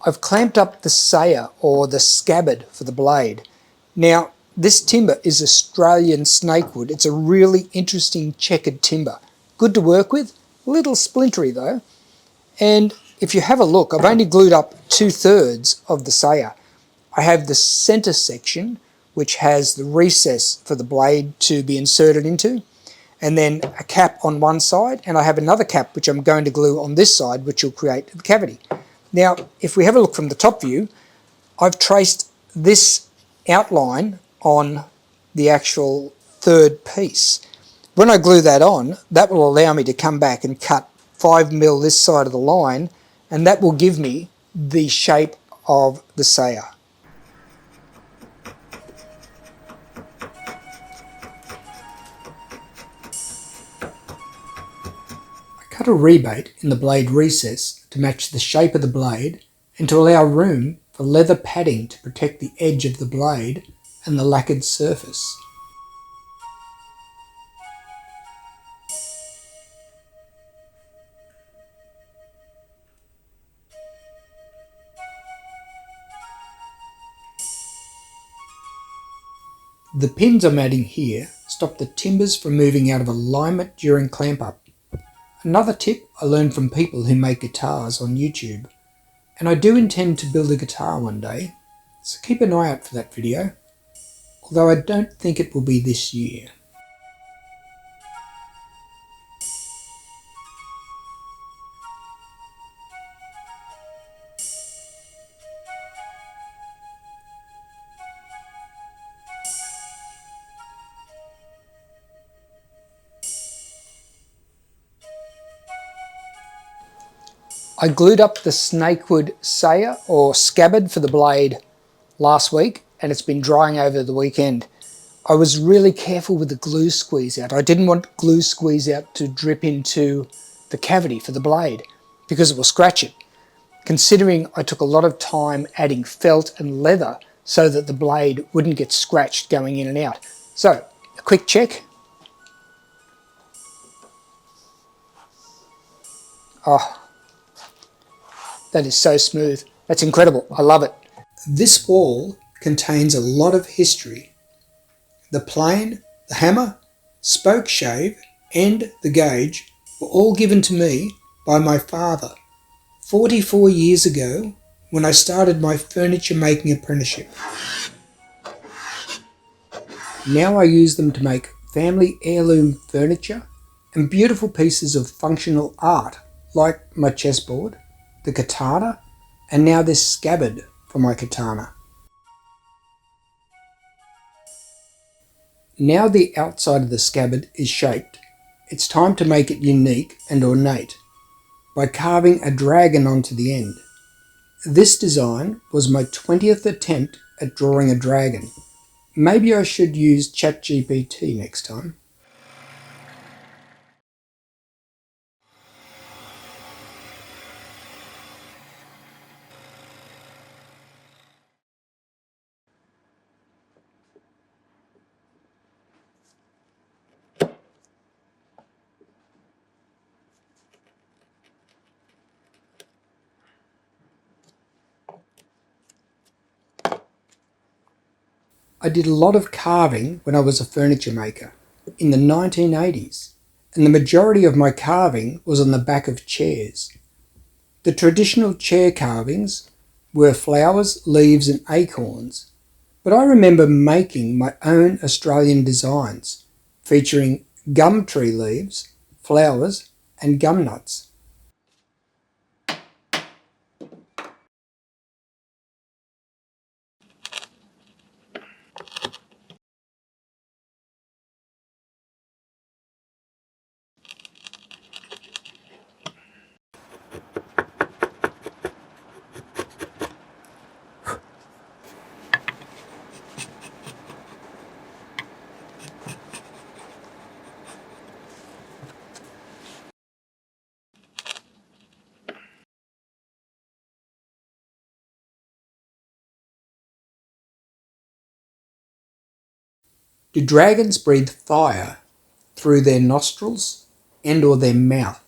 I've clamped up the saya or the scabbard for the blade. Now, this timber is Australian Snakewood. It's a really interesting checkered timber. Good to work with, a little splintery though. And if you have a look, I've only glued up 2/3 of the saya. I have the centre section, which has the recess for the blade to be inserted into, and then a cap on one side, and I have another cap which I'm going to glue on this side, which will create the cavity. Now, if we have a look from the top view, I've traced this outline on the actual third piece. When I glue that on, that will allow me to come back and cut 5mm this side of the line, and that will give me the shape of the saya. I cut a rebate in the blade recess to match the shape of the blade and to allow room for leather padding to protect the edge of the blade and the lacquered surface. The pins I'm adding here stop the timbers from moving out of alignment during clamp up. Another tip I learned from people who make guitars on YouTube, and I do intend to build a guitar one day, so keep an eye out for that video, although I don't think it will be this year. I glued up the Snakewood saya or scabbard for the blade last week, and it's been drying over the weekend. I was really careful with the glue squeeze out. I didn't want glue squeeze out to drip into the cavity for the blade because it will scratch it. Considering I took a lot of time adding felt and leather so that the blade wouldn't get scratched going in and out. So, a quick check. Oh, that is so smooth. That's incredible. I love it. This wall contains a lot of history. The plane, the hammer, spoke shave and the gauge were all given to me by my father 44 years ago when I started my furniture making apprenticeship. Now I use them to make family heirloom furniture and beautiful pieces of functional art like my chessboard, the katana, and now this scabbard for my katana. Now the outside of the scabbard is shaped, it's time to make it unique and ornate by carving a dragon onto the end. This design was my 20th attempt at drawing a dragon. Maybe I should use ChatGPT next time. I did a lot of carving when I was a furniture maker in the 1980s, and the majority of my carving was on the back of chairs. The traditional chair carvings were flowers, leaves and acorns, but I remember making my own Australian designs featuring gum tree leaves, flowers and gum nuts. Do dragons breathe fire through their nostrils and or their mouth?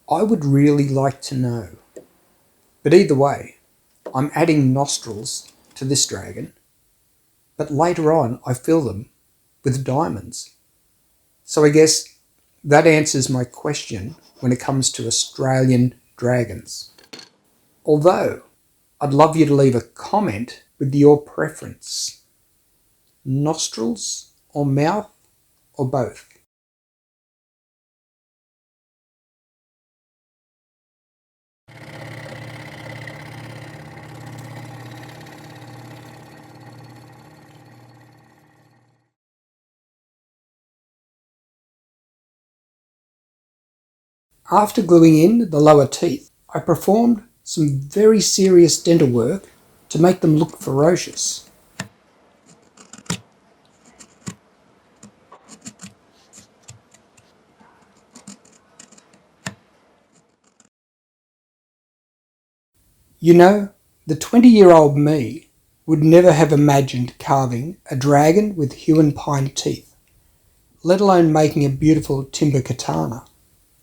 I would really like to know. But either way, I'm adding nostrils to this dragon, but later on I fill them with diamonds. So I guess that answers my question when it comes to Australian dragons. Although, I'd love you to leave a comment with your preference. Nostrils or mouth or both? After gluing in the lower teeth, I performed some very serious dental work to make them look ferocious. You know, the 20-year-old me would never have imagined carving a dragon with Huon Pine teeth, let alone making a beautiful timber katana.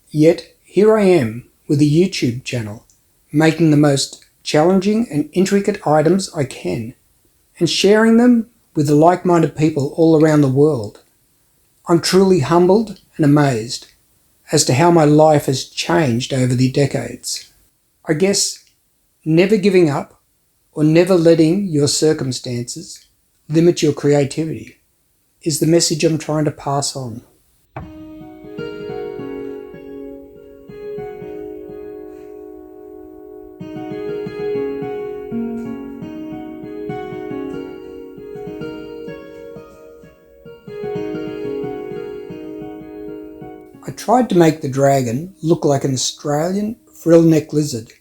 Yet here I am with a YouTube channel, making the most challenging and intricate items I can, and sharing them with the like-minded people all around the world. I'm truly humbled and amazed as to how my life has changed over the decades. I guess never giving up or never letting your circumstances limit your creativity is the message I'm trying to pass on. I tried to make the dragon look like an Australian frill-neck lizard,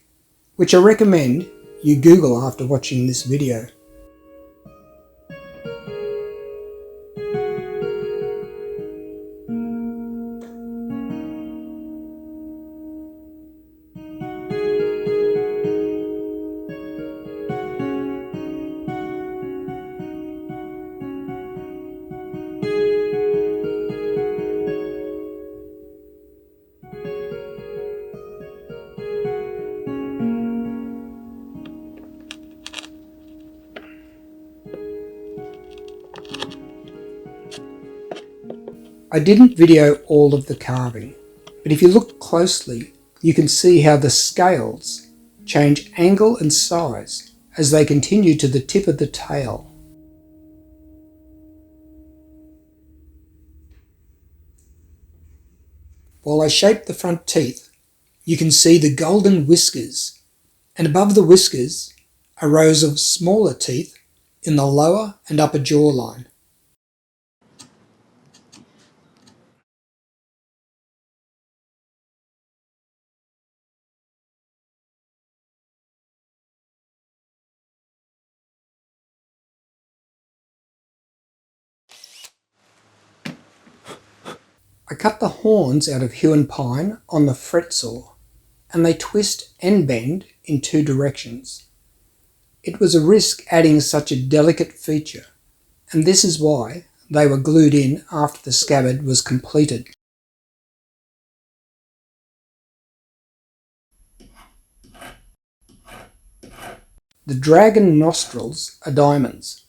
which I recommend you Google after watching this video. I didn't video all of the carving, but if you look closely, you can see how the scales change angle and size as they continue to the tip of the tail. While I shape the front teeth, you can see the golden whiskers, and above the whiskers are rows of smaller teeth in the lower and upper jawline. I cut the horns out of Huon Pine on the fret saw, and they twist and bend in two directions. It was a risk adding such a delicate feature, and this is why they were glued in after the scabbard was completed. The dragon nostrils are diamonds.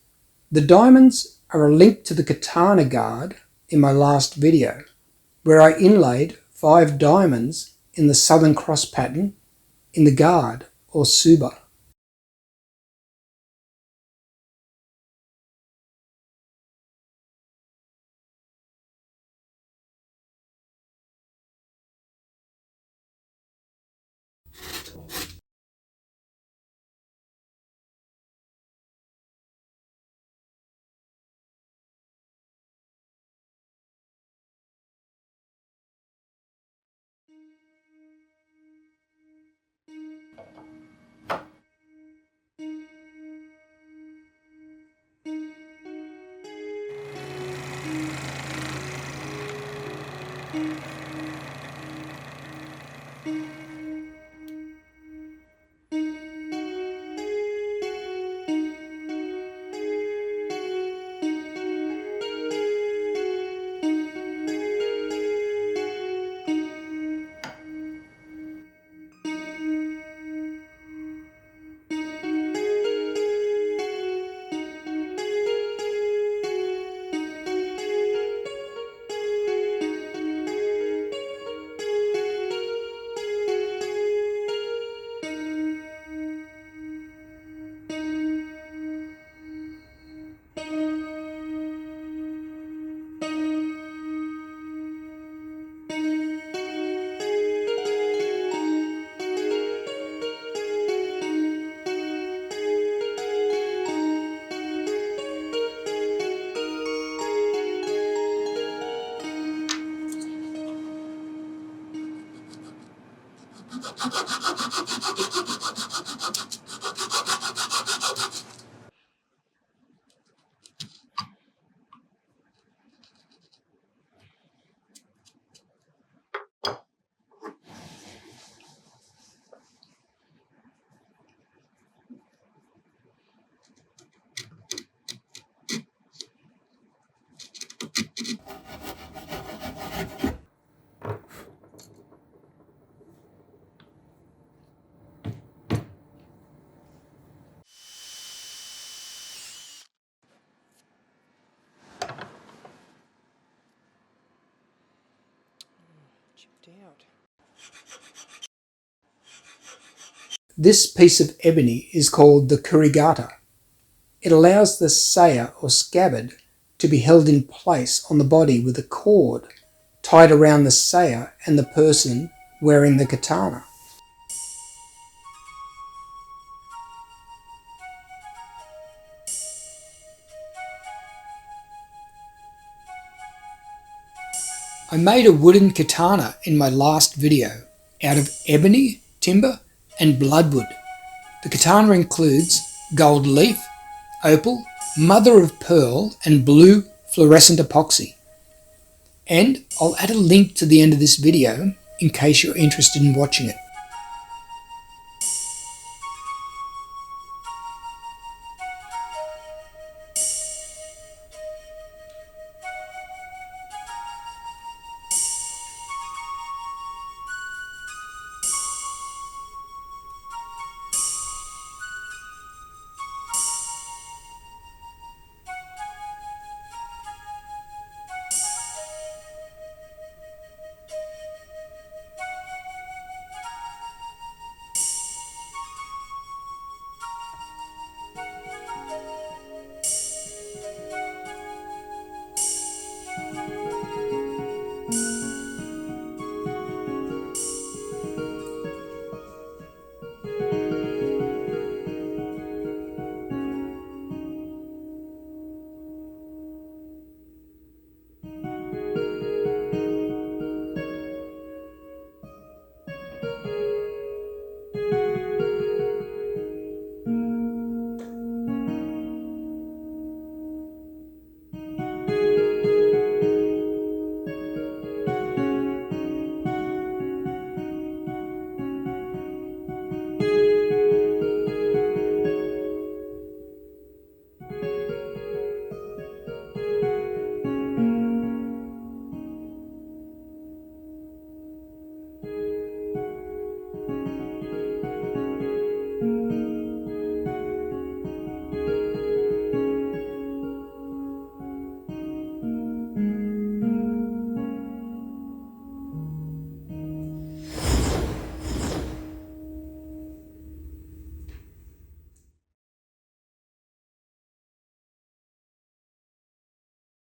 The diamonds are a link to the katana guard in my last video, where I inlaid 5 diamonds in the Southern Cross pattern in the guard or suba. This piece of ebony is called the kurigata. It allows the saya or scabbard to be held in place on the body with a cord tied around the saya and the person wearing the katana. I made a wooden katana in my last video out of ebony, timber and bloodwood. The katana includes gold leaf, opal, mother of pearl and blue fluorescent epoxy. And I'll add a link to the end of this video in case you're interested in watching it.